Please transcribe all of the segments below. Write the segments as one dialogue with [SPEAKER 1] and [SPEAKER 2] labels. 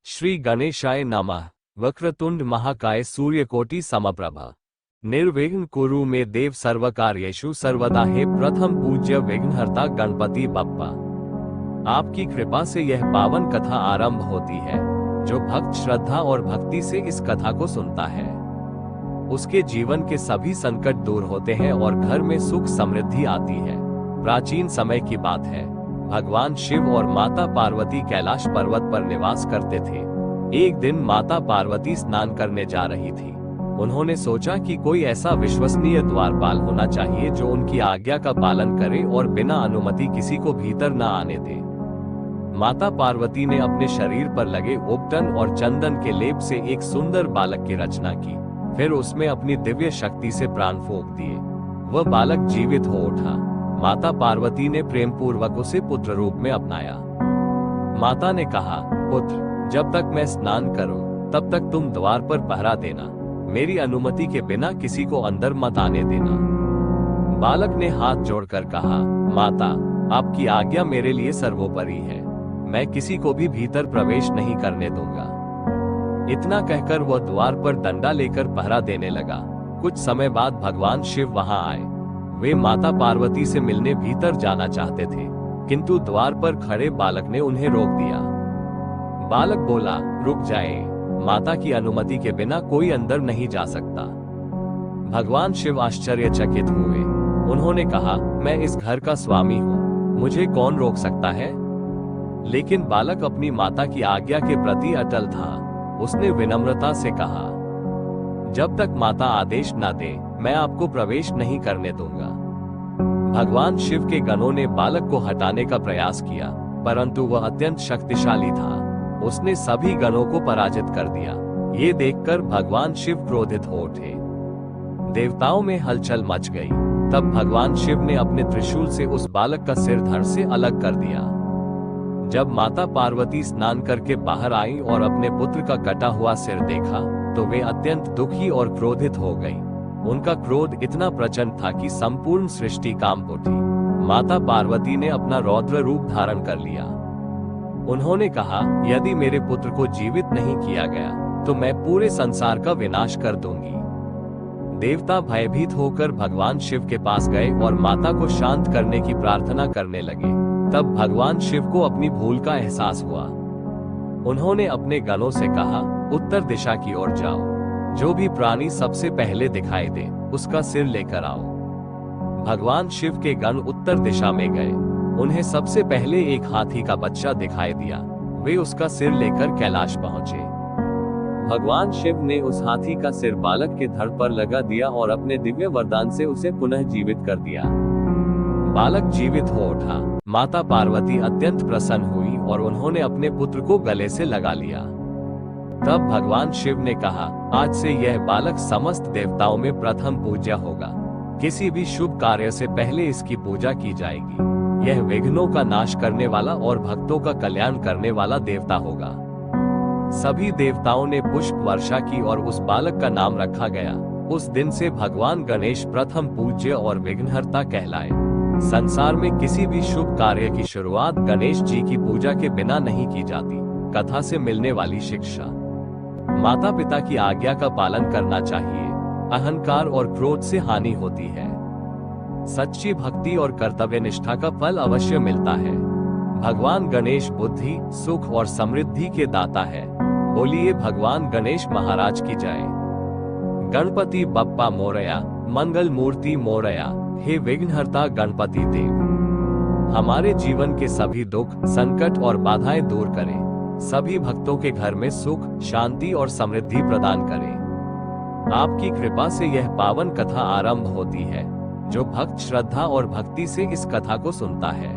[SPEAKER 1] श्री गणेशाय नमः। वक्रतुंड महाकाय सूर्यकोटि समप्रभा निर्विघ्न कुरु मे देव सर्वकार्येषु सर्वदा। हे प्रथम पूज्य विघ्नहर्ता गणपति बप्पा, आपकी कृपा से यह पावन कथा आरंभ होती है। जो भक्त श्रद्धा और भक्ति से इस कथा को सुनता है, उसके जीवन के सभी संकट दूर होते हैं और घर में सुख समृद्धि आती है। प्राचीन समय की बात है, भगवान शिव और माता पार्वती कैलाश पर्वत पर निवास करते थे। एक दिन माता पार्वती स्नान करने जा रही थी। उन्होंने सोचा कि कोई ऐसा विश्वसनीय द्वारपाल होना चाहिए जो उनकी आज्ञा का पालन करे और बिना अनुमति किसी को भीतर न आने दे। माता पार्वती ने अपने शरीर पर लगे उपटन और चंदन के लेप से एक सुंदर बालक की रचना की। फिर उसमें अपनी दिव्य शक्ति से प्राण फूंक दिए। वह बालक जीवित हो उठा। माता पार्वती ने प्रेम पूर्वक उसे पुत्र रूप में अपनाया। माता ने कहा, पुत्र, जब तक मैं स्नान करूं, तब तक तुम द्वार पर पहरा देना। मेरी अनुमति के बिना किसी को अंदर मत आने देना। बालक ने हाथ जोड़कर कहा, माता, आपकी आज्ञा मेरे लिए सर्वोपरि है। मैं किसी को भी भीतर प्रवेश नहीं करने दूंगा। इतना कहकर वह द्वार पर डंडा लेकर पहरा देने लगा। कुछ समय बाद भगवान शिव वहां आए। वे माता पार्वती से मिलने भीतर जाना चाहते थे, किंतु द्वार पर खड़े बालक ने उन्हें रोक दिया। बालक बोला, रुक जाए, माता की अनुमति के बिना कोई अंदर नहीं जा सकता। भगवान शिव आश्चर्यचकित हुए। उन्होंने कहा, मैं इस घर का स्वामी हूँ, मुझे कौन रोक सकता है? लेकिन बालक अपनी माता की आज्ञा के प्रति अटल था। उसने विनम्रता से कहा, जब तक माता आदेश न दे, मैं आपको प्रवेश नहीं करने दूंगा। भगवान शिव के गणों ने बालक को हटाने का प्रयास किया, परंतु वह अत्यंत शक्तिशाली था। उसने सभी गणों को पराजित कर दिया। ये देखकर भगवान शिव क्रोधित हो उठे। देवताओं में हलचल मच गई। तब भगवान शिव ने अपने त्रिशूल से उस बालक का सिर धड़ से अलग कर दिया। जब माता पार्वती स्नान करके बाहर आई और अपने पुत्र का कटा हुआ सिर देखा, तो वे अत्यंत दुखी और क्रोधित हो गई। उनका क्रोध इतना प्रचंड था कि संपूर्ण सृष्टि कांप उठी। माता पार्वती ने अपना रौद्र रूप धारण कर लिया। उन्होंने कहा, यदि मेरे पुत्र को जीवित नहीं किया गया, तो मैं पूरे संसार का विनाश कर दूंगी। देवता भयभीत होकर भगवान शिव के पास गए और माता को शांत करने की प्रार्थना करने लगे। तब भगवान शिव को अपनी भूल का एहसास हुआ। उन्होंने अपने गणों से कहा, उत्तर दिशा की ओर जाओ। जो भी प्राणी सबसे पहले दिखाई दे, उसका सिर लेकर आओ। भगवान शिव के गण उत्तर दिशा में गए। उन्हें सबसे पहले एक हाथी का बच्चा दिखाई दिया। वे उसका सिर लेकर कैलाश पहुंचे। भगवान शिव ने उस हाथी का सिर बालक के धड़ पर लगा दिया और अपने दिव्य वरदान से उसे पुनः जीवित कर दिया। बालक जीवित हो उठा। माता पार्वती अत्यंत प्रसन्न हुई और उन्होंने अपने पुत्र को गले से लगा लिया। तब भगवान शिव ने कहा, आज से यह बालक समस्त देवताओं में प्रथम पूज्य होगा। किसी भी शुभ कार्य से पहले इसकी पूजा की जाएगी। यह विघ्नों का नाश करने वाला और भक्तों का कल्याण करने वाला देवता होगा। सभी देवताओं ने पुष्प वर्षा की और उस बालक का नाम रखा गया। उस दिन से भगवान गणेश प्रथम पूज्य और विघ्नहर्ता कहलाए। संसार में किसी भी शुभ कार्य की शुरुआत गणेश जी की पूजा के बिना नहीं की जाती। कथा से मिलने वाली शिक्षा, माता पिता की आज्ञा का पालन करना चाहिए। अहंकार और क्रोध से हानि होती है। सच्ची भक्ति और कर्तव्य निष्ठा का फल अवश्य मिलता है। भगवान गणेश बुद्धि, सुख और समृद्धि के दाता है। बोलिए भगवान गणेश महाराज की जय। गणपति बप्पा मोरया, मंगल मूर्ति मोरया। हे विघ्नहर्ता गणपति देव, हमारे जीवन के सभी दुख, संकट और बाधाएं दूर करें। सभी भक्तों के घर में सुख, शांति और समृद्धि प्रदान करें। आपकी कृपा से यह पावन कथा आरंभ होती है। जो भक्त श्रद्धा और भक्ति से इस कथा को सुनता है,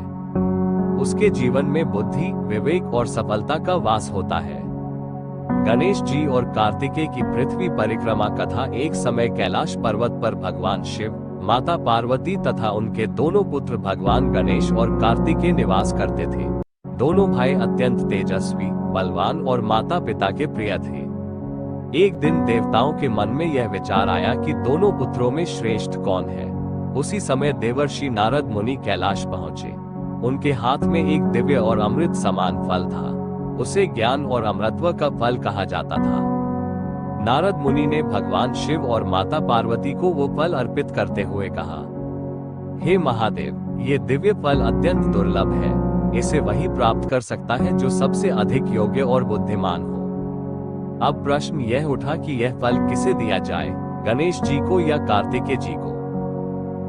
[SPEAKER 1] उसके जीवन में बुद्धि, विवेक और सफलता का वास होता है। गणेश जी और कार्तिकेय की पृथ्वी परिक्रमा कथा। एक समय कैलाश पर्वत पर भगवान शिव, माता पार्वती तथा उनके दोनों पुत्र भगवान गणेश और कार्तिकेय निवास करते थे। दोनों भाई अत्यंत तेजस्वी, बलवान और माता पिता के प्रिय थे। एक दिन देवताओं के मन में यह विचार आया कि दोनों पुत्रों में श्रेष्ठ कौन है। उसी समय देवर्षि नारद मुनि कैलाश पहुंचे। उनके हाथ में एक दिव्य और अमृत समान फल था। उसे ज्ञान और अमृतत्व का फल कहा जाता था। नारद मुनि ने भगवान शिव और माता पार्वती को वो फल अर्पित करते हुए कहा, हे महादेव, ये दिव्य फल अत्यंत दुर्लभ है। इसे वही प्राप्त कर सकता है जो सबसे अधिक योग्य और बुद्धिमान हो। अब प्रश्न यह उठा कि यह फल किसे दिया जाए, गणेश जी को या कार्तिकेय जी को।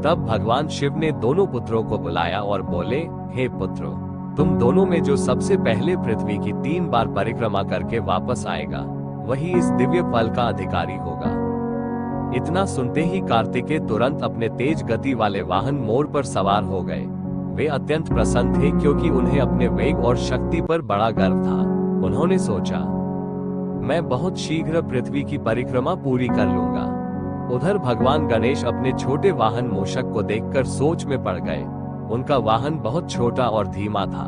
[SPEAKER 1] तब भगवान शिव ने दोनों पुत्रों को बुलाया और बोले, हे पुत्रों, तुम दोनों में जो सबसे पहले पृथ्वी की 3 बार परिक्रमा करके वापस आएगा, वही इस दिव्य फल का अधिकारी होगा। इतना सुनते ही कार्तिकेय तुरंत अपने तेज गति वाले वाहन मोर पर सवार हो गए। वे अत्यंत प्रसन्न थे क्योंकि उन्हें अपने वेग और शक्ति पर बड़ा गर्व था। उन्होंने सोचा, मैं बहुत शीघ्र पृथ्वी की परिक्रमा पूरी कर लूंगा। उधर भगवान गणेश अपने छोटे वाहन मूषक को देखकर सोच में पड़ गए। उनका वाहन बहुत छोटा और धीमा था।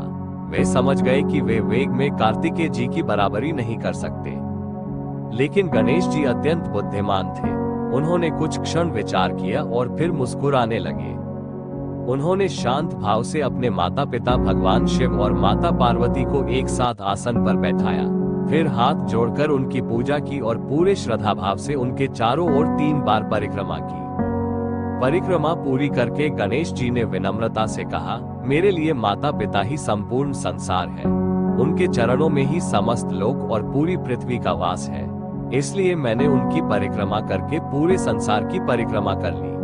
[SPEAKER 1] वे समझ गए कि वे वेग में कार्तिकेय जी की बराबरी नहीं कर सकते। लेकिन गणेश जी अत्यंत बुद्धिमान थे। उन्होंने कुछ क्षण विचार किया और फिर मुस्कुराने लगे। उन्होंने शांत भाव से अपने माता पिता भगवान शिव और माता पार्वती को एक साथ आसन पर बैठाया, फिर हाथ जोड़कर उनकी पूजा की और पूरे श्रद्धा भाव से उनके चारों ओर 3 बार परिक्रमा की। परिक्रमा पूरी करके गणेश जी ने विनम्रता से कहा, मेरे लिए माता पिता ही संपूर्ण संसार है। उनके चरणों में ही समस्त लोक और पूरी पृथ्वी का वास है। इसलिए मैंने उनकी परिक्रमा करके पूरे संसार की परिक्रमा कर ली।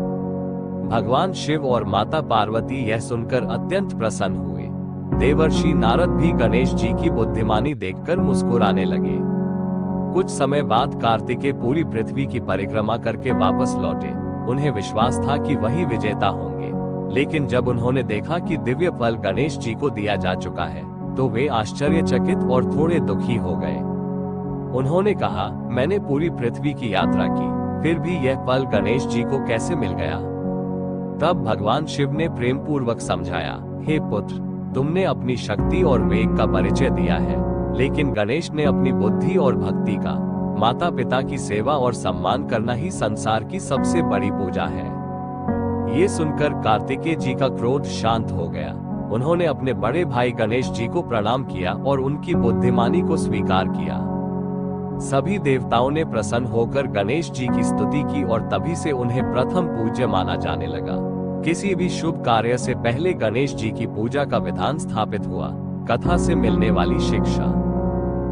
[SPEAKER 1] भगवान शिव और माता पार्वती यह सुनकर अत्यंत प्रसन्न हुए। देवर्षि नारद भी गणेश जी की बुद्धिमानी देखकर मुस्कुराने लगे। कुछ समय बाद कार्तिकेय पूरी पृथ्वी की परिक्रमा करके वापस लौटे। उन्हें विश्वास था कि वही विजेता होंगे, लेकिन जब उन्होंने देखा कि दिव्य फल गणेश जी को दिया जा चुका है, तो वे आश्चर्यचकित और थोड़े दुखी हो गए। उन्होंने कहा, मैंने पूरी पृथ्वी की यात्रा की, फिर भी यह फल गणेश जी को कैसे मिल गया। तब भगवान शिव ने प्रेम पूर्वक समझाया, हे पुत्र, तुमने अपनी शक्ति और वेग का परिचय दिया है, लेकिन गणेश ने अपनी बुद्धि और भक्ति का। माता पिता की सेवा और सम्मान करना ही संसार की सबसे बड़ी पूजा है। ये सुनकर कार्तिकेय जी का क्रोध शांत हो गया। उन्होंने अपने बड़े भाई गणेश जी को प्रणाम किया और उनकी बुद्धिमानी को स्वीकार किया। सभी देवताओं ने प्रसन्न होकर गणेश जी की स्तुति की और तभी से उन्हें प्रथम पूज्य माना जाने लगा। किसी भी शुभ कार्य से पहले गणेश जी की पूजा का विधान स्थापित हुआ। कथा से मिलने वाली शिक्षा,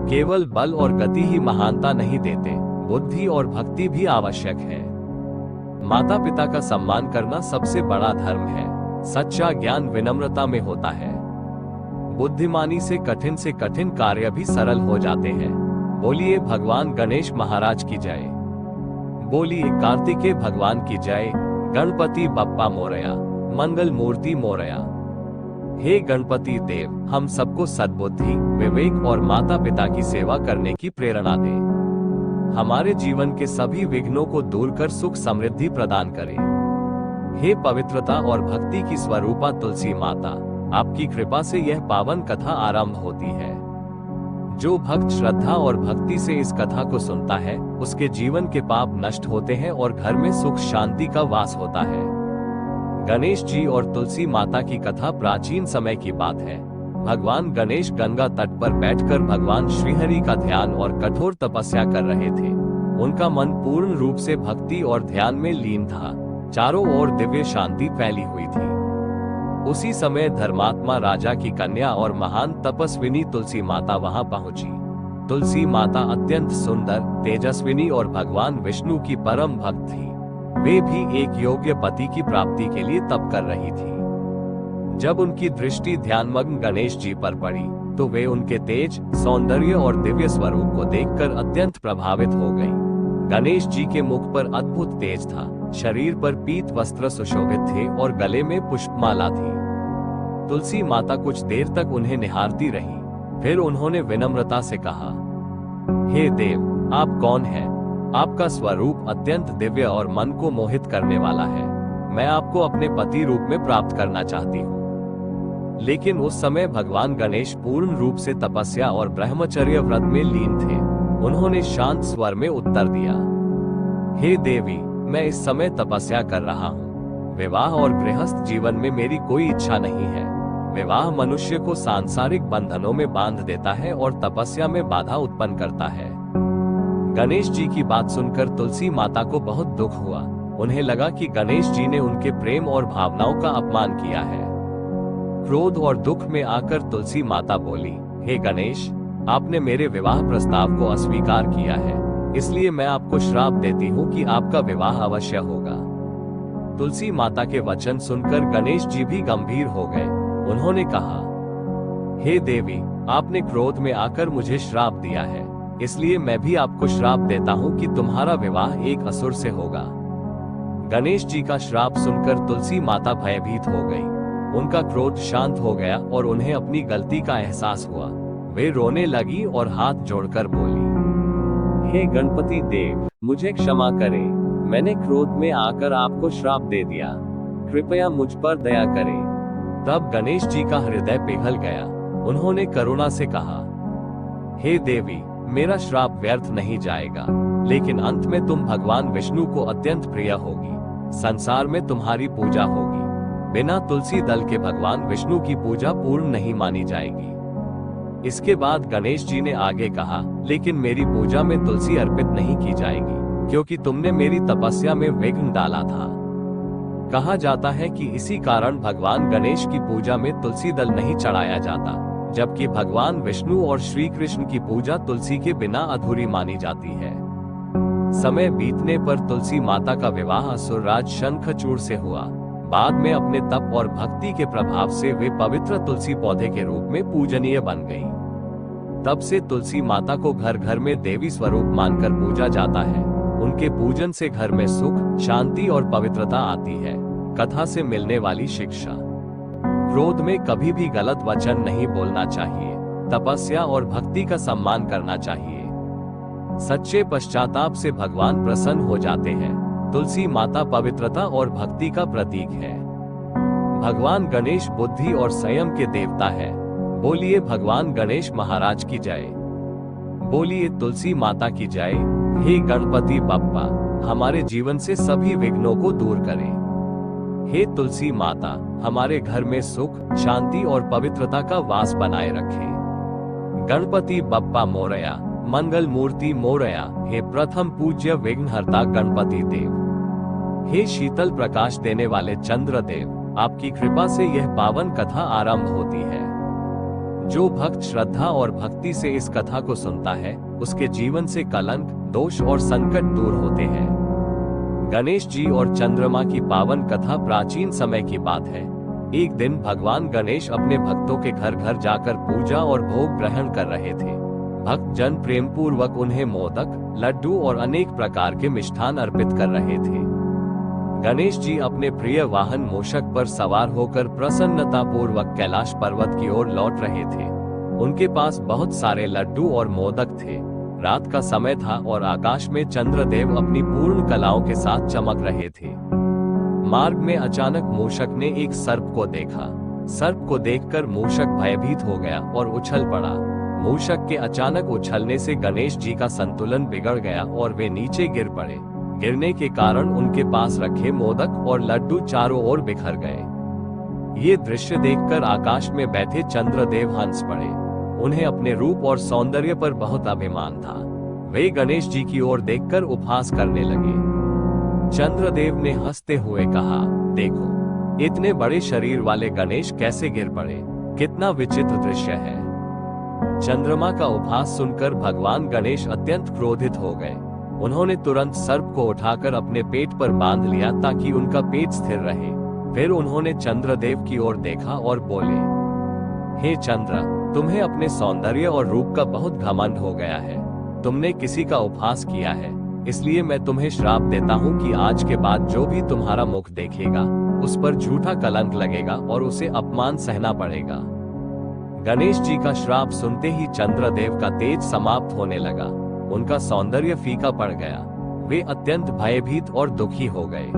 [SPEAKER 1] केवल बल और गति ही महानता नहीं देते, बुद्धि और भक्ति भी आवश्यक है। माता पिता का सम्मान करना सबसे बड़ा धर्म है। सच्चा ज्ञान विनम्रता में होता है। बुद्धिमानी से कठिन कार्य भी सरल हो जाते हैं। बोलिए भगवान गणेश महाराज की जय। बोलिए कार्तिकेय भगवान की जय। गणपति बप्पा मोरया, मंगल मूर्ति मोरया। हे गणपति देव, हम सबको सद्बुद्धि, विवेक और माता पिता की सेवा करने की प्रेरणा दे। हमारे जीवन के सभी विघ्नों को दूर कर सुख समृद्धि प्रदान करें। हे पवित्रता और भक्ति की स्वरूपा तुलसी माता, आपकी कृपा से यह पावन कथा आरंभ होती है। जो भक्त श्रद्धा और भक्ति से इस कथा को सुनता है, उसके जीवन के पाप नष्ट होते हैं और घर में सुख शांति का वास होता है। गणेश जी और तुलसी माता की कथा प्राचीन समय की बात है। भगवान गणेश गंगा तट पर बैठकर भगवान श्रीहरि का ध्यान और कठोर तपस्या कर रहे थे। उनका मन पूर्ण रूप से भक्ति और ध्यान में लीन था। चारों ओर दिव्य शांति फैली हुई थी। उसी समय धर्मात्मा राजा की कन्या और महान तपस्विनी तुलसी माता वहां पहुंची। तुलसी माता अत्यंत सुंदर, तेजस्विनी और भगवान विष्णु की परम भक्त थी। वे भी एक योग्य पति की प्राप्ति के लिए तप कर रही थी। जब उनकी दृष्टि ध्यानमग्न गणेश जी पर पड़ी, तो वे उनके तेज, सौंदर्य और दिव्य स्वरूप को देखकर अत्यंत प्रभावित हो गईं। गणेश जी के मुख पर अद्भुत तेज था, शरीर पर पीत वस्त्र सुशोभित थे और गले में पुष्पमाला थी। तुलसी माता कुछ देर तक उन्हें निहारती रही। फिर उन्होंने विनम्रता से कहा, हे देव, आप कौन हैं? आपका स्वरूप अत्यंत दिव्य और मन को मोहित करने वाला है। मैं आपको अपने पति रूप में प्राप्त करना चाहती हूँ। लेकिन उस समय भगवान गणेश पूर्ण रूप से तपस्या और ब्रह्मचर्य व्रत में लीन थे। उन्होंने शांत स्वर में उत्तर दिया, हे देवी, मैं इस समय तपस्या कर रहा हूँ। विवाह और गृहस्थ जीवन में मेरी कोई इच्छा नहीं है। विवाह मनुष्य को सांसारिक बंधनों में बांध देता है और तपस्या में बाधा उत्पन्न करता है। गणेश जी की बात सुनकर तुलसी माता को बहुत दुख हुआ। उन्हें लगा कि गणेश जी ने उनके प्रेम और भावनाओं का अपमान किया है। क्रोध और दुख में आकर तुलसी माता बोली, हे गणेश, आपने मेरे विवाह प्रस्ताव को अस्वीकार किया है, इसलिए मैं आपको श्राप देती हूँ कि आपका विवाह अवश्य होगा। तुलसी माता के वचन सुनकर गणेश जी भी गंभीर हो गए। उन्होंने कहा, हे देवी, आपने क्रोध में आकर मुझे श्राप दिया है, इसलिए मैं भी आपको श्राप देता हूँ कि तुम्हारा विवाह एक असुर से होगा। गणेश जी का श्राप सुनकर तुलसी माता भयभीत हो गई। उनका क्रोध शांत हो गया और उन्हें अपनी गलती का एहसास हुआ। वे रोने लगी और हाथ जोड़कर बोली, हे गणपति देव, मुझे क्षमा करें, मैंने क्रोध में आकर आपको श्राप दे दिया, कृपया मुझ पर दया करें। तब गणेश जी का हृदय पिघल गया। उन्होंने करुणा से कहा, हे देवी, मेरा श्राप व्यर्थ नहीं जाएगा, लेकिन अंत में तुम भगवान विष्णु को अत्यंत प्रिय होगी। संसार में तुम्हारी पूजा होगी। बिना तुलसी दल के भगवान विष्णु की पूजा पूर्ण नहीं मानी जाएगी। इसके बाद गणेश जी ने आगे कहा, लेकिन मेरी पूजा में तुलसी अर्पित नहीं की जाएगी, क्योंकि तुमने मेरी तपस्या में विघ्न डाला था। कहा जाता है कि इसी कारण भगवान गणेश की पूजा में तुलसी दल नहीं चढ़ाया जाता, जबकि भगवान विष्णु और श्री कृष्ण की पूजा तुलसी के बिना अधूरी मानी जाती है। समय बीतने पर तुलसी माता का विवाह असुरराज शंखचूड़ से हुआ। बाद में अपने तप और भक्ति के प्रभाव से वे पवित्र तुलसी पौधे के रूप में पूजनीय बन गईं। तब से तुलसी माता को घर घर में देवी स्वरूप मानकर पूजा जाता है। उनके पूजन से घर में सुख, शांति और पवित्रता आती है। कथा से मिलने वाली शिक्षा। क्रोध में कभी भी गलत वचन नहीं बोलना चाहिए। तपस्या और भक्ति का सम्मान करना चाहिए। सच्चे पश्चाताप से भगवान प्रसन्न हो जाते हैं। तुलसी माता पवित्रता और भक्ति का प्रतीक है। भगवान गणेश बुद्धि और संयम के देवता है। बोलिए भगवान गणेश महाराज की जय। बोलिए तुलसी माता की जय। हे गणपति बप्पा, हमारे जीवन से सभी विघ्नों को दूर करें। हे तुलसी माता, हमारे घर में सुख, शांति और पवित्रता का वास बनाए रखें। गणपति बप्पा मोरया, मंगल मूर्ति मोरया। हे प्रथम पूज्य विघ्नहर्ता गणपति देव। हे शीतल प्रकाश देने वाले चंद्र देव, आपकी कृपा से यह पावन कथा आरंभ होती है। जो भक्त श्रद्धा और भक्ति से इस कथा को सुनता है, उसके जीवन से कलंक, दोष और संकट दूर होते हैं। गणेश जी और चंद्रमा की पावन कथा प्राचीन समय की बात है। एक दिन भगवान गणेश अपने भक्तों के घर घर जाकर पूजा और भोग ग्रहण कर रहे थे। भक्त जन प्रेम पूर्वक उन्हें मोदक, लड्डू और अनेक प्रकार के मिष्ठान अर्पित कर रहे थे। गणेश जी अपने प्रिय वाहन मूषक पर सवार होकर प्रसन्नता पूर्वक कैलाश पर्वत की ओर लौट रहे थे। उनके पास बहुत सारे लड्डू और मोदक थे। रात का समय था और आकाश में चंद्रदेव अपनी पूर्ण कलाओं के साथ चमक रहे थे। मार्ग में अचानक मूषक ने एक सर्प को देखा। सर्प को देखकर मूषक भयभीत हो गया और उछल पड़ा। मूषक के अचानक उछलने से गणेश जी का संतुलन बिगड़ गया और वे नीचे गिर पड़े। गिरने के कारण उनके पास रखे मोदक और लड्डू चारों ओर बिखर गए। ये दृश्य देखकर आकाश में बैठे चंद्रदेव हंस पड़े। उन्हें अपने रूप और सौंदर्य पर बहुत अभिमान था। वे गणेश जी की ओर देखकर उपहास करने लगे। चंद्रदेव ने हंसते हुए कहा, देखो, इतने बड़े शरीर वाले गणेश कैसे गिर पड़े, कितना विचित्र दृश्य है। चंद्रमा का उपहास सुनकर भगवान गणेश अत्यंत क्रोधित हो गए। उन्होंने तुरंत सर्प को उठाकर अपने पेट पर बांध लिया ताकि उनका पेट स्थिर रहे। फिर उन्होंने चंद्रदेव की ओर देखा और बोले, हे चंद्र, तुम्हें अपने सौंदर्य और रूप का बहुत घमंड हो गया है। तुमने किसी का उपहास किया है, इसलिए मैं तुम्हें श्राप देता हूँ कि आज के बाद जो भी तुम्हारा मुख देखेगा, उस पर झूठा कलंक लगेगा और उसे अपमान सहना पड़ेगा। गणेश जी का श्राप सुनते ही चंद्रदेव का तेज समाप्त होने लगा। उनका सौंदर्य फीका पड़ गया। वे अत्यंत भयभीत और दुखी हो गए।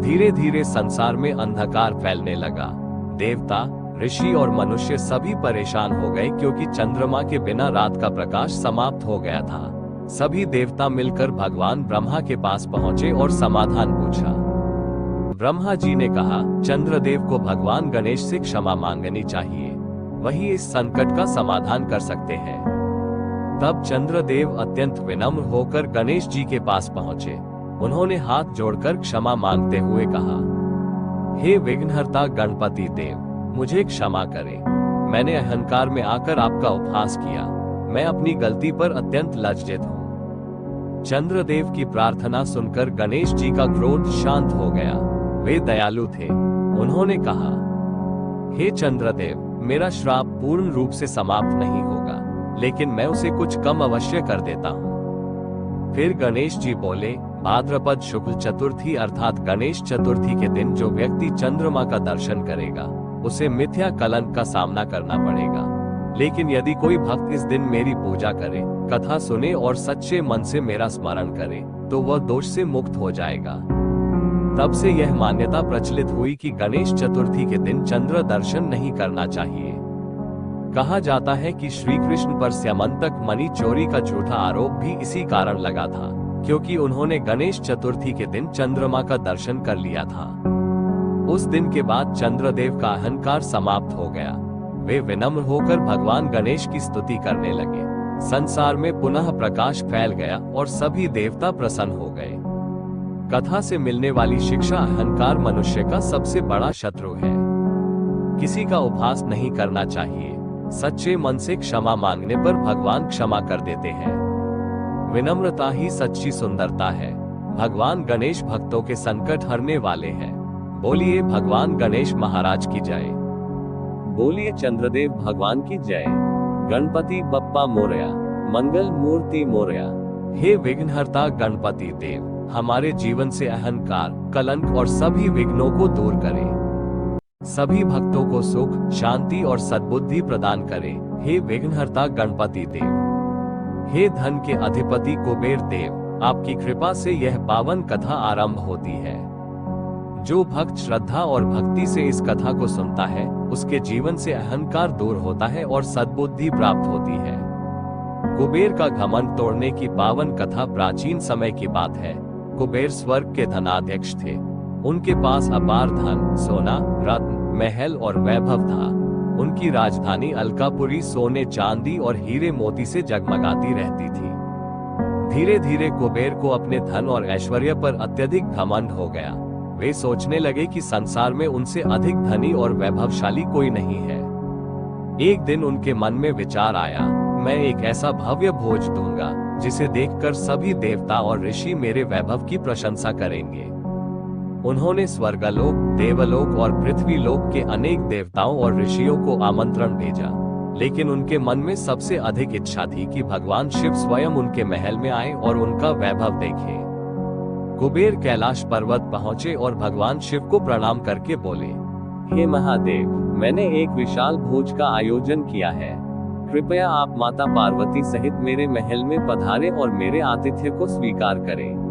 [SPEAKER 1] धीरे धीरे संसार में अंधकार फैलने लगा। देवता, ऋषि और मनुष्य सभी परेशान हो गए क्योंकि चंद्रमा के बिना रात का प्रकाश समाप्त हो गया था। सभी देवता मिलकर भगवान ब्रह्मा के पास पहुंचे और समाधान पूछा। ब्रह्मा जी ने कहा, चंद्रदेव को भगवान गणेश से क्षमा मांगनी चाहिए, वही इस संकट का समाधान कर सकते हैं। तब चंद्रदेव अत्यंत विनम्र होकर गणेश जी के पास पहुंचे। उन्होंने हाथ जोड़कर क्षमा मांगते हुए कहा, हे विघ्नहर्ता गणपति देव, मुझे क्षमा करें। मैंने अहंकार में आकर आपका उपहास किया। मैं अपनी गलती पर अत्यंत लज्जित हूँ। चंद्रदेव की प्रार्थना सुनकर गणेश जी का क्रोध शांत हो गया। वे दयालु थे। उन्होंने कहा, हे चंद्रदेव, मेरा श्राप पूर्ण रूप से समाप्त नहीं होगा, लेकिन मैं उसे कुछ कम अवश्य कर देता हूँ। फिर गणेश जी बोले, भाद्रपद शुक्ल चतुर्थी अर्थात गणेश चतुर्थी के दिन जो व्यक्ति चंद्रमा का दर्शन करेगा उसे मिथ्या कलंक का सामना करना पड़ेगा। लेकिन यदि कोई भक्त इस दिन मेरी पूजा करे, कथा सुने और सच्चे मन से मेरा स्मरण करे, तो वह दोष से मुक्त हो जाएगा। तब से यह मान्यता प्रचलित हुई कि गणेश चतुर्थी के दिन चंद्र दर्शन नहीं करना चाहिए। कहा जाता है कि श्री कृष्ण पर स्यमंतक मणि चोरी का झूठा आरोप भी इसी कारण लगा था, क्योंकि उन्होंने गणेश चतुर्थी के दिन चंद्रमा का दर्शन कर लिया था। उस दिन के बाद चंद्रदेव का अहंकार समाप्त हो गया। वे विनम्र होकर भगवान गणेश की स्तुति करने लगे। संसार में पुनः प्रकाश फैल गया और सभी देवता प्रसन्न हो गए। कथा से मिलने वाली शिक्षा, अहंकार मनुष्य का सबसे बड़ा शत्रु है। किसी का उपहास नहीं करना चाहिए। सच्चे मन से क्षमा मांगने पर भगवान क्षमा कर देते हैं। विनम्रता ही सच्ची सुंदरता है। भगवान गणेश भक्तों के संकट हरने वाले हैं। बोलिए भगवान गणेश महाराज की जय। बोलिए चंद्रदेव भगवान की जय। गणपति बप्पा मोरया, मंगल मूर्ति मोरया। हे विघ्नहर्ता गणपति देव, हमारे जीवन से अहंकार, कलंक और सभी विघ्नों को दूर करें। सभी भक्तों को सुख, शांति और सद्बुद्धि प्रदान करें। हे विघ्नहर्ता गणपति देव। हे धन के अधिपति कुबेर देव, आपकी कृपा से यह पावन कथा आरंभ होती है। जो भक्त श्रद्धा और भक्ति से इस कथा को सुनता है, उसके जीवन से अहंकार दूर होता है और सद्बुद्धि प्राप्त होती है। कुबेर का घमंड तोड़ने की पावन कथा प्राचीन समय की बात है। कुबेर स्वर्ग के धनाध्यक्ष थे। उनके पास अपार धन, सोना, रत्न, महल और वैभव था। उनकी राजधानी अलकापुरी सोने, चांदी और हीरे मोती से जगमगाती रहती थी। धीरे धीरे कुबेर को अपने धन और ऐश्वर्य पर अत्यधिक घमंड हो गया। वे सोचने लगे कि संसार में उनसे अधिक धनी और वैभवशाली कोई नहीं है। एक दिन उनके मन में विचार आया, मैं एक ऐसा भव्य भोज दूंगा जिसे देखकर सभी देवता और ऋषि मेरे वैभव की प्रशंसा करेंगे। उन्होंने स्वर्गलोक, देवलोक और पृथ्वीलोक के अनेक देवताओं और ऋषियों को आमंत्रण भेजा, लेकिन उनके मन में सबसे अधिक इच्छा थी कि भगवान शिव स्वयं उनके महल में आए और उनका वैभव देखें। कुबेर कैलाश पर्वत पहुंचे और भगवान शिव को प्रणाम करके बोले, हे महादेव, मैंने एक विशाल भोज का आयोजन किया है। कृपया आप माता पार्वती सहित मेरे महल में पधारें और मेरे आतिथ्य को स्वीकार करें।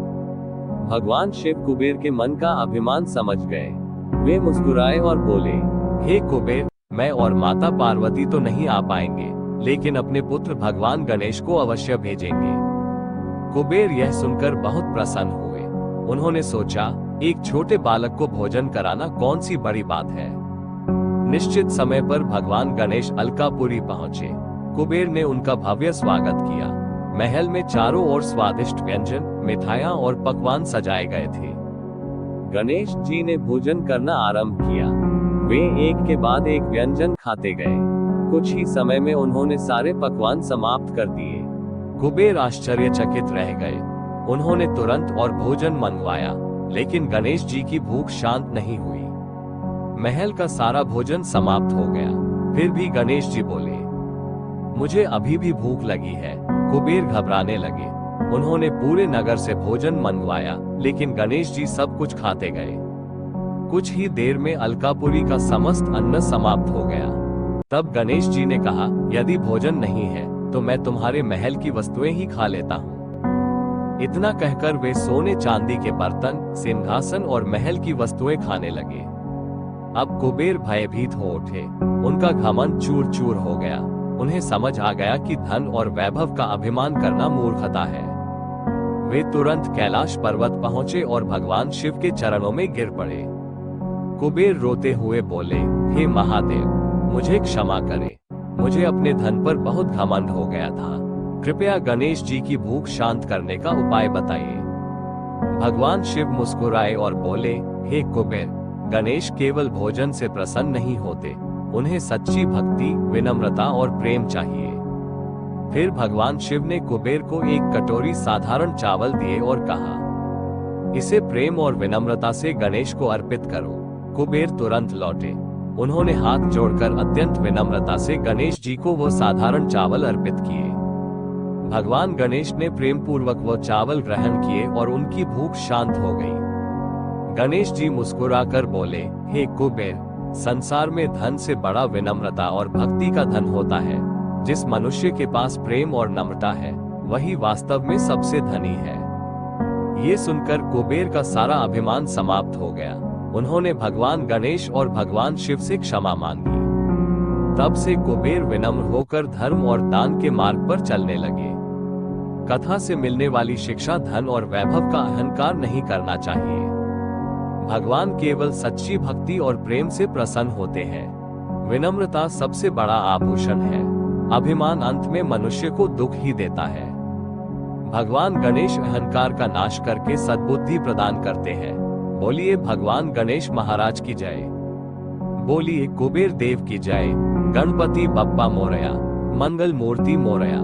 [SPEAKER 1] भगवान शिव कुबेर के मन का अभिमान समझ गए। वे मुस्कुराए और बोले, हे कुबेर, मैं और माता पार्वती तो नहीं आ पाएंगे, लेकिन अपने पुत्र भगवान गणेश को अवश्य भेजेंगे। कुबेर यह सुनकर बहुत प्रसन्न हुए। उन्होंने सोचा, एक छोटे बालक को भोजन कराना कौन सी बड़ी बात है। निश्चित समय पर भगवान गणेश अलकापुरी पहुंचे। कुबेर ने उनका भव्य स्वागत किया। महल में चारों ओर स्वादिष्ट व्यंजन, मिठाइयां और पकवान सजाए गए थे। गणेश जी ने भोजन करना आरंभ किया। वे एक के बाद एक व्यंजन खाते गए। कुछ ही समय में उन्होंने सारे पकवान समाप्त कर दिए। कुबेर आश्चर्यचकित रह गए। उन्होंने तुरंत और भोजन मंगवाया, लेकिन गणेश जी की भूख शांत नहीं हुई। महल का सारा भोजन समाप्त हो गया। फिर भी गणेश जी बोले, मुझे अभी भी भूख लगी है। कुबेर घबराने लगे। उन्होंने पूरे नगर से भोजन मंगवाया, लेकिन गणेश जी सब कुछ खाते गए। कुछ ही देर में अलकापुरी का समस्त अन्न समाप्त हो गया। तब गणेश जी ने कहा, यदि भोजन नहीं है तो मैं तुम्हारे महल की वस्तुएं ही खा लेता हूँ। इतना कहकर वे सोने चांदी के बर्तन, सिंहासन और महल की वस्तुएं खाने लगे। अब कुबेर भयभीत हो उठे। उनका घमंड चूर चूर हो गया। उन्हें समझ आ गया कि धन और वैभव का अभिमान करना मूर्खता है। वे तुरंत कैलाश पर्वत पहुंचे और भगवान शिव के चरणों में गिर पड़े। कुबेर रोते हुए बोले, हे महादेव, मुझे क्षमा करें, मुझे अपने धन पर बहुत घमंड हो गया था। कृपया गणेश जी की भूख शांत करने का उपाय बताइए। भगवान शिव मुस्कुराए और बोले, हे कुबेर, गणेश केवल भोजन से प्रसन्न नहीं होते, उन्हें सच्ची भक्ति, विनम्रता और प्रेम चाहिए। फिर भगवान शिव ने कुबेर को एक कटोरी साधारण चावल दिए और कहा, इसे प्रेम और विनम्रता से गणेश को अर्पित करो। कुबेर तुरंत लौटे। उन्होंने हाथ जोड़कर अत्यंत विनम्रता से गणेश जी को वो साधारण चावल अर्पित किए। भगवान गणेश ने प्रेम पूर्वक वो चावल ग्रहण किए और उनकी भूख शांत हो गई। गणेश जी मुस्कुराकर बोले, हे कुबेर, संसार में धन से बड़ा विनम्रता और भक्ति का धन होता है। जिस मनुष्य के पास प्रेम और नम्रता है, वही वास्तव में सबसे धनी है। ये सुनकर कुबेर का सारा अभिमान समाप्त हो गया। उन्होंने भगवान गणेश और भगवान शिव से क्षमा मांगी। तब से कुबेर विनम्र होकर धर्म और दान के मार्ग पर चलने लगे। कथा से मिलने वाली शिक्षा धन और वैभव का अहंकार नहीं करना चाहिए। भगवान केवल सच्ची भक्ति और प्रेम से प्रसन्न होते हैं। विनम्रता सबसे बड़ा आभूषण है। अभिमान अंत में मनुष्य को दुख ही देता है। भगवान गणेश अहंकार का नाश करके सद्बुद्धि प्रदान करते हैं। बोलिए भगवान गणेश महाराज की जय। बोलिए कुबेर देव की जय। गणपति बप्पा मोरया, मंगल मूर्ति मोरया।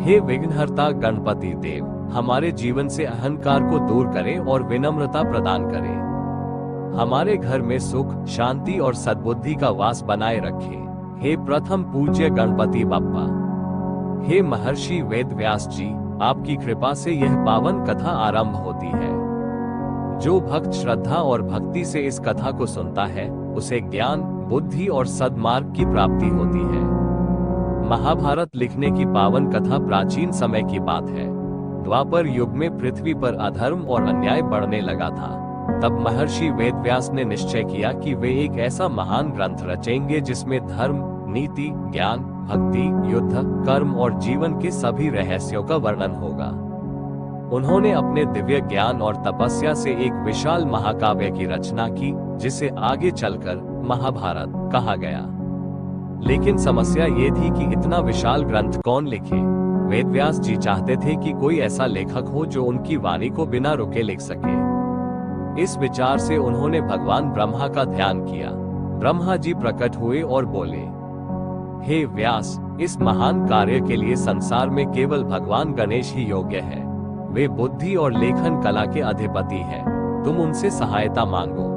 [SPEAKER 1] हे विघ्नहर्ता गणपति देव, हमारे जीवन से अहंकार को दूर करें और विनम्रता प्रदान करें। हमारे घर में सुख, शांति और सद्बुद्धि का वास बनाए रखें। हे प्रथम पूज्य गणपति बप्पा। हे महर्षि वेद व्यास जी, आपकी कृपा से यह पावन कथा आरंभ होती है। जो भक्त श्रद्धा और भक्ति से इस कथा को सुनता है, उसे ज्ञान, बुद्धि और सद्मार्ग की प्राप्ति होती है। महाभारत लिखने की पावन कथा प्राचीन समय की बात है। द्वापर युग में पृथ्वी पर अधर्म और अन्याय बढ़ने लगा था। तब महर्षि वेदव्यास ने निश्चय किया कि वे एक ऐसा महान ग्रंथ रचेंगे जिसमें धर्म, नीति, ज्ञान, भक्ति, युद्ध, कर्म और जीवन के सभी रहस्यों का वर्णन होगा। उन्होंने अपने दिव्य ज्ञान और तपस्या से एक विशाल महाकाव्य की रचना की, जिसे आगे चलकर महाभारत कहा गया। लेकिन समस्या ये थी कि इतना विशाल ग्रंथ कौन लिखे। वेदव्यास जी चाहते थे कि कोई ऐसा लेखक हो जो उनकी वाणी को बिना रुके लिख सके। इस विचार से उन्होंने भगवान ब्रह्मा का ध्यान किया। ब्रह्मा जी प्रकट हुए और बोले, हे व्यास, इस महान कार्य के लिए संसार में केवल भगवान गणेश ही योग्य है। वे बुद्धि और लेखन कला के अधिपति हैं। तुम उनसे सहायता मांगो।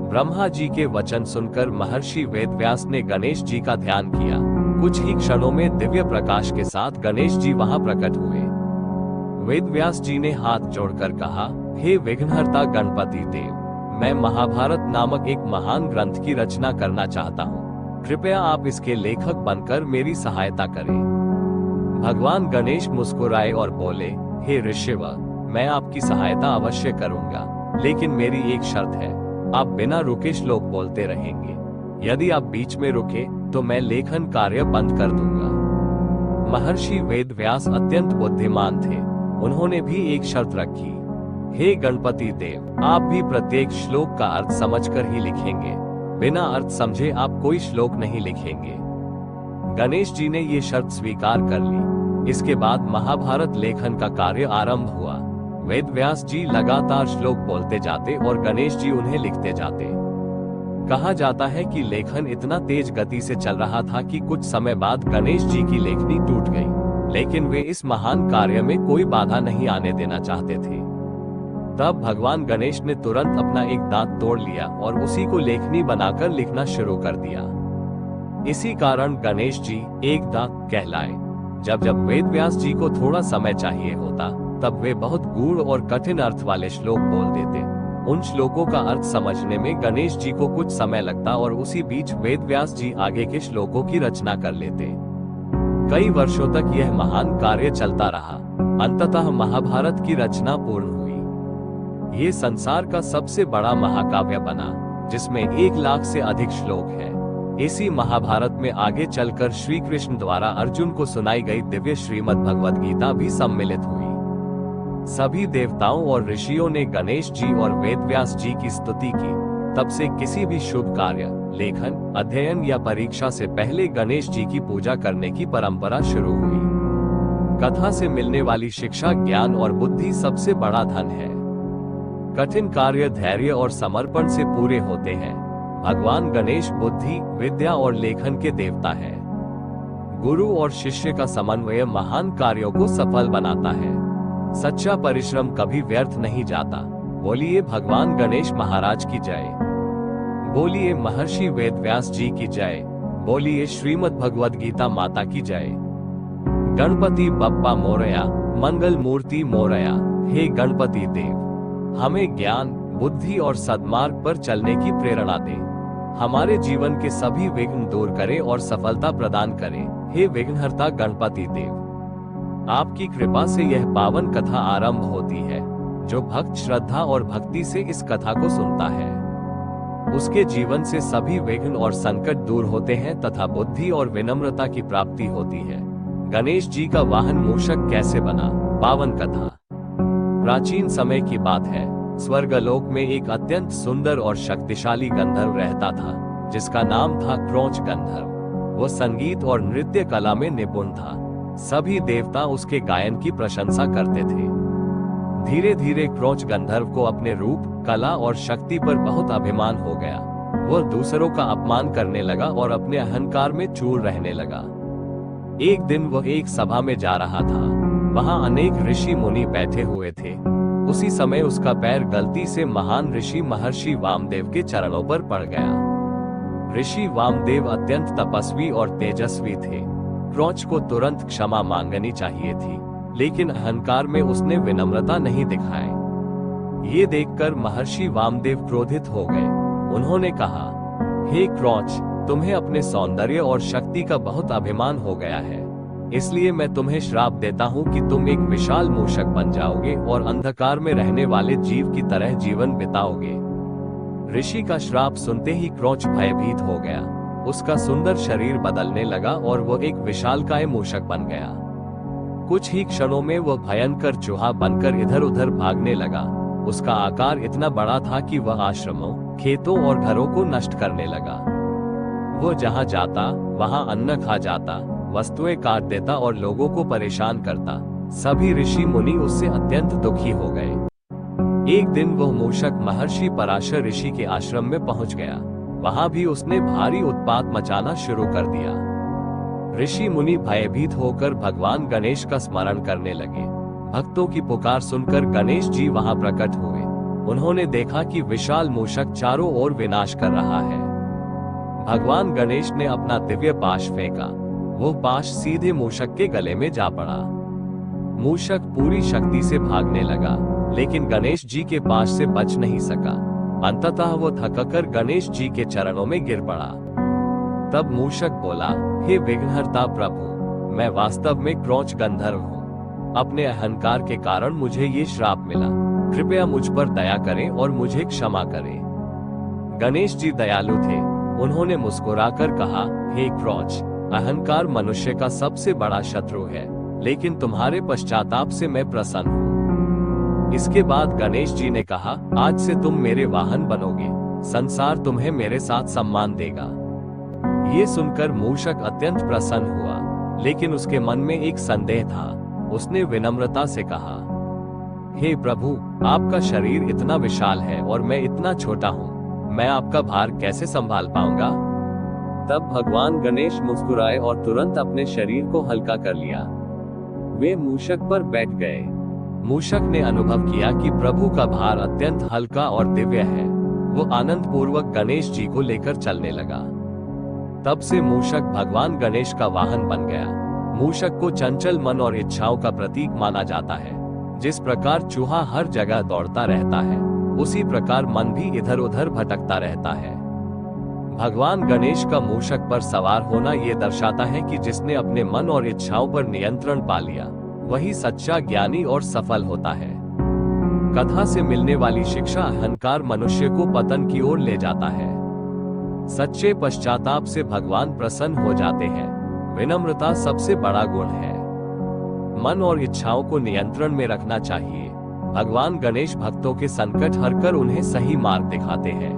[SPEAKER 1] ब्रह्मा जी के वचन सुनकर महर्षि वेदव्यास ने गणेश जी का ध्यान किया। कुछ ही क्षणों में दिव्य प्रकाश के साथ गणेश जी वहां प्रकट हुए। वेदव्यास जी ने हाथ जोड़कर कहा, हे विघ्नहर्ता गणपति देव, मैं महाभारत नामक एक महान ग्रंथ की रचना करना चाहता हूँ। कृपया आप इसके लेखक बनकर मेरी सहायता करें। भगवान गणेश मुस्कुराए और बोले, हे ऋषिव, मैं आपकी सहायता अवश्य करूंगा, लेकिन मेरी एक शर्त है। आप बिना रुके श्लोक बोलते रहेंगे। यदि आप बीच में रुके तो मैं लेखन कार्य बंद कर दूंगा। महर्षि वेदव्यास अत्यंत बुद्धिमान थे। उन्होंने भी एक शर्त रखी, हे गणपति देव, आप भी प्रत्येक श्लोक का अर्थ समझकर ही लिखेंगे। बिना अर्थ समझे आप कोई श्लोक नहीं लिखेंगे। गणेश जी ने ये शर्त स्वीकार कर ली। इसके बाद महाभारत लेखन का कार्य आरंभ हुआ। वेदव्यास जी लगातार श्लोक बोलते जाते और गणेश जी उन्हें लिखते जाते। कहा जाता है कि लेखन इतना तेज गति से चल रहा था कि कुछ समय बाद गणेश जी की लेखनी टूट गई, लेकिन वे इस महान कार्य में कोई बाधा नहीं आने देना चाहते थे। तब भगवान गणेश ने तुरंत अपना एक दांत तोड़ लिया और उसी को लेखनी बनाकर लिखना शुरू कर दिया। इसी कारण गणेश जी एक दांत कहलाए। जब वेदव्यास जी को थोड़ा समय चाहिए होता, तब वे बहुत गूढ़ और कठिन अर्थ वाले श्लोक बोल देते। उन श्लोकों का अर्थ समझने में गणेश जी को कुछ समय लगता और उसी बीच वेदव्यास जी आगे के श्लोकों की रचना कर लेते। कई वर्षों तक यह महान कार्य चलता रहा। अंततः महाभारत की रचना पूर्ण हुई। ये संसार का सबसे बड़ा महाकाव्य बना, जिसमें 1 लाख से अधिक श्लोक है। इसी महाभारत में आगे चलकर श्री कृष्ण द्वारा अर्जुन को सुनाई गई दिव्य श्रीमद् भगवद गीता भी सम्मिलित हुई। सभी देवताओं और ऋषियों ने गणेश जी और वेदव्यास जी की स्तुति की। तब से किसी भी शुभ कार्य, लेखन, अध्ययन या परीक्षा से पहले गणेश जी की पूजा करने की परंपरा शुरू हुई। कथा से मिलने वाली शिक्षा, ज्ञान और बुद्धि सबसे बड़ा धन है। कठिन कार्य धैर्य और समर्पण से पूरे होते हैं। भगवान गणेश बुद्धि, विद्या और लेखन के देवता है। गुरु और शिष्य का समन्वय महान कार्यों को सफल बनाता है। सच्चा परिश्रम कभी व्यर्थ नहीं जाता। बोलिए भगवान गणेश महाराज की जय। बोलिए महर्षि वेदव्यास जी की जय। बोलिए श्रीमद् भगवद गीता माता की जय। गणपति बप्पा मोरया, मंगल मूर्ति मोरया। हे गणपति देव, हमें ज्ञान, बुद्धि और सद्मार्ग पर चलने की प्रेरणा दे। हमारे जीवन के सभी विघ्न दूर करे और सफलता प्रदान करे। हे विघ्नहर्ता गणपति देव, आपकी कृपा से यह पावन कथा आरंभ होती है। जो भक्त श्रद्धा और भक्ति से इस कथा को सुनता है, उसके जीवन से सभी विघ्न और संकट दूर होते हैं तथा बुद्धि और विनम्रता की प्राप्ति होती है। गणेश जी का वाहन मूषक कैसे बना? पावन कथा। प्राचीन समय की बात है। स्वर्गलोक में एक अत्यंत सुंदर और शक्तिशाली गंधर्व रहता था, जिसका नाम था क्रोंच गंधर्व। वो संगीत और नृत्य कला में निपुण था। सभी देवता उसके गायन की प्रशंसा करते थे। धीरे धीरे क्रोंच गंधर्व को अपने रूप, कला और शक्ति पर बहुत अभिमान हो गया। वह दूसरों का अपमान करने लगा और अपने अहंकार में चूर रहने लगा। एक दिन वह एक सभा में जा रहा था। वहां अनेक ऋषि मुनि बैठे हुए थे। उसी समय उसका पैर गलती से महान ऋषि महर्षि वामदेव के चरणों पर पड़ गया। ऋषि वामदेव अत्यंत तपस्वी और तेजस्वी थे। क्रोंच को तुरंत क्षमा मांगनी चाहिए थी, लेकिन अहंकार में उसने विनम्रता नहीं दिखाई। ये देखकर महर्षि वामदेव क्रोधित हो गए। उन्होंने कहा, हे क्रोंच, तुम्हें अपने सौंदर्य और शक्ति का बहुत अभिमान हो गया है, इसलिए मैं तुम्हें श्राप देता हूँ कि तुम एक विशाल मूषक बन जाओगे और अंधकार में रहने वाले जीव की तरह जीवन बिताओगे। ऋषि का श्राप सुनते ही क्रोंच भयभीत हो गया। उसका सुंदर शरीर बदलने लगा और वह एक विशालकाय मूषक बन गया। कुछ ही क्षणों में वह भयंकर चूहा बनकर इधर उधर भागने लगा। उसका आकार इतना बड़ा था कि वह आश्रमों, खेतों और घरों को नष्ट करने लगा। वो जहां जाता वहां अन्न खा जाता, वस्तुएं काट देता और लोगों को परेशान करता। सभी ऋषि मुनि उससे अत्यंत दुखी हो गए। एक दिन वह मूषक महर्षि पराशर ऋषि के आश्रम में पहुंच गया। वहां भी उसने भारी उत्पात मचाना शुरू कर दिया। ऋषि मुनि भयभीत होकर भगवान गणेश का स्मरण करने लगे। भक्तों की पुकार सुनकर गणेश जी वहां प्रकट हुए। उन्होंने देखा कि विशाल मूषक चारों ओर विनाश कर रहा है। भगवान गणेश ने अपना दिव्य पाश फेंका। वो पाश सीधे मूषक के गले में जा पड़ा। मूषक पूरी शक्ति से भागने लगा, लेकिन गणेश जी के पाश से बच नहीं सका। अंततः वो थककर गणेश जी के चरणों में गिर पड़ा। तब मूषक बोला, हे विघ्नहर्ता प्रभु, मैं वास्तव में क्रोंच गंधर्व हूँ। अपने अहंकार के कारण मुझे ये श्राप मिला। कृपया मुझ पर दया करें और मुझे क्षमा करें। गणेश जी दयालु थे। उन्होंने मुस्कुराकर कहा, हे क्रोंच, अहंकार मनुष्य का सबसे बड़ा शत्रु है, लेकिन तुम्हारे पश्चाताप से मैं प्रसन्न हूँ। इसके बाद गणेश जी ने कहा, आज से तुम मेरे वाहन बनोगे। संसार तुम्हें मेरे साथ सम्मान देगा। ये सुनकर मूषक अत्यंत प्रसन्न हुआ, लेकिन उसके मन में एक संदेह था। उसने विनम्रता से कहा, हे प्रभु, आपका शरीर इतना विशाल है और मैं इतना छोटा हूँ। मैं आपका भार कैसे संभाल पाऊंगा? तब भगवान गणेश मुस्कुराए और तुरंत अपने शरीर को हल्का कर लिया। वे मूषक पर बैठ गए। मूषक ने अनुभव किया कि प्रभु का भार अत्यंत हल्का और दिव्य है। वो आनंद पूर्वक गणेश जी को लेकर चलने लगा। तब से मूषक भगवान गणेश का वाहन बन गया। मूषक को चंचल मन और इच्छाओं का प्रतीक माना जाता है। जिस प्रकार चूहा हर जगह दौड़ता रहता है, उसी प्रकार मन भी इधर उधर भटकता रहता है। भगवान गणेश का मूषक पर सवार होना ये दर्शाता है कि जिसने अपने मन और इच्छाओं पर नियंत्रण पा लिया, वही सच्चा ज्ञानी और सफल होता है। कथा से मिलने वाली शिक्षा, अहंकार मनुष्य को पतन की ओर ले जाता है। सच्चे पश्चाताप से भगवान प्रसन्न हो जाते हैं। विनम्रता सबसे बड़ा गुण है। मन और इच्छाओं को नियंत्रण में रखना चाहिए। भगवान गणेश भक्तों के संकट हरकर उन्हें सही मार्ग दिखाते हैं।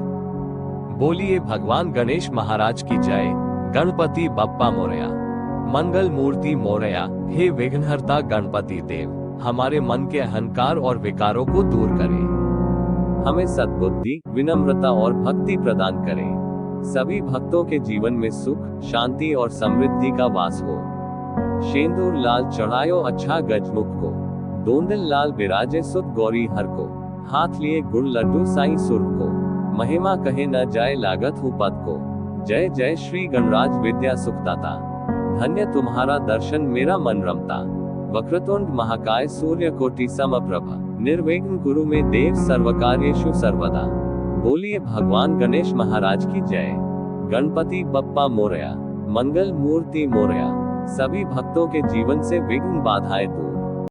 [SPEAKER 1] बोलिए भगवान गणेश महाराज की जय। गणपति बप्पा मोरया। मंगल मूर्ति मोरया। हे विघ्नहर्ता गणपति देव, हमारे मन के अहंकार और विकारों को दूर करें। हमें सद्बुद्धि, विनम्रता और भक्ति प्रदान करें। सभी भक्तों के जीवन में सुख, शांति और समृद्धि का वास हो। शेंदूर लाल चढ़ायो अच्छा गजमुख को, दोंदल लाल बिराजे सुत गौरी हर को, हाथ लिए गुड़ लड्डू साईं सुर को, महिमा कहे न जाए लागत हूँ पद को। जय जय श्री गणराज विद्या सुखदाता, धन्य तुम्हारा दर्शन मेरा मन रमता। वक्रतुंड महाकाय सूर्य कोटि समप्रभ, निर्विघ्न कुरु मे देव सर्वकार्येषु सर्वदा। बोलिए भगवान गणेश महाराज की जय। गणपति बप्पा मोरया। मंगल मूर्ति मोरया। सभी भक्तों के जीवन से विघ्न बाधाएं दूर।